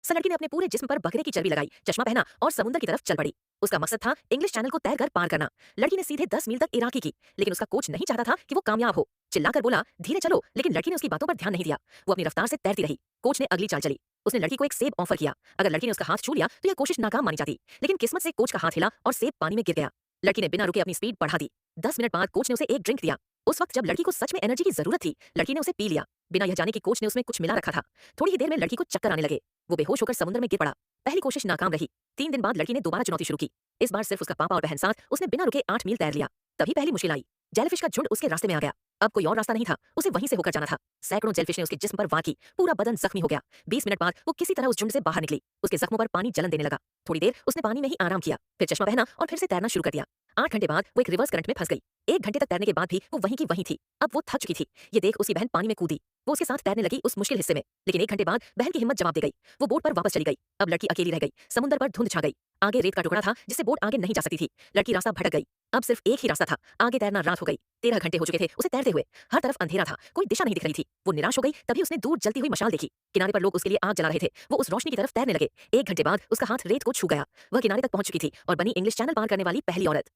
स लड़की ने अपने पूरे जिस्म पर बकरे की चर्बी लगाई, चश्मा पहना और समुद्र की तरफ चल पड़ी। उसका मकसद था इंग्लिश चैनल को तैरकर पार करना। लड़की ने सीधे 10 मील तक इराकी की, लेकिन उसका कोच नहीं चाहता था कि वो कामयाब हो। चिल्लाकर बोला, धीरे चलो, लेकिन लड़की ने उसकी बातों पर ध्यान नहीं दिया। वो अपनी रफ्तार से तैरती रही। कोच ने अगली चाल चली। उसने लड़की को एक सेब ऑफर किया। अगर लड़की ने उसका हाथ छू लिया तो यह कोशिश नाकाम मानी जाती, लेकिन किस्मत से कोच का हाथ हिला और सेब पानी में गिर गया। लड़की ने बिना रुके अपनी स्पीड बढ़ा दी। 10 मिनट बाद कोच ने उसे एक ड्रिंक दिया। उस वक्त जब लड़की को सच में एनर्जी की जरूरत थी, लड़की ने उसे पी लिया, बिना यह जाने कि कोच ने उसमें कुछ मिला रखा था। थोड़ी ही देर में लड़की को चक्कर आने लगे। वो बेहोश होकर समुद्र में गिर पड़ा। पहली कोशिश नाकाम रही। 3 दिन बाद लड़की ने दोबारा चुनौती शुरू की। इस बार सिर्फ उसका पापा और बहन साथ उसने बिना रुके 8 मील तैर लिया। तभी पहली मुश्किल आई। जेलीफिश का झुंड उसके रास्ते में आ गया। अब कोई और रास्ता नहीं था, उसे वहीं से होकर जाना था। सैकड़ों जेलीफिश ने उसके जिस्म पर वार की। पूरा बदन जख्मी हो गया। 20 मिनट बाद वो किसी तरह उस झुंड से बाहर निकली। उसके जख्मों पर पानी जलन देने लगा। थोड़ी देर उसने पानी में ही आराम किया, फिर चश्मा पहना और फिर से तैरना शुरू कर दिया। 8 घंटे बाद वो एक रिवर्स करंट में फंस गई। 1 घंटे तक तैरने के बाद भी वो वहीं की वहीं थी। अब वो थक चुकी थी। ये देख उसकी बहन पानी में कूदी। वो उसके साथ तैरने लगी उस मुश्किल हिस्से में, लेकिन 1 घंटे बाद बहन की हिम्मत जवाब दे गई। वो बोट पर वापस चली गई। अब लड़की अकेली रह गई। समुद्र पर धुंध छा गई। आगे रेत का टुकड़ा था जिससे बोट आगे नहीं जा सकती थी। लड़की रास्ता भटक गई। अब सिर्फ एक ही रास्ता था, आगे तैरना। रात हो गई। 13 घंटे हो चुके थे उसे तैरते हुए। हर तरफ अंधेरा था, कोई दिशा नहीं दिख रही थी। वो निराश हो गई। तभी उसने दूर जलती हुई मशाल देखी। किनारे पर लोग उसके लिए आग जला रहे थे। वो उस रोशनी की तरफ तैरने लगे। 1 घंटे बाद उसका हाथ रेत को छू गया। वह किनारे तक पहुंच चुकी थी और बनी इंग्लिश चैनल पार करने वाली पहली औरत।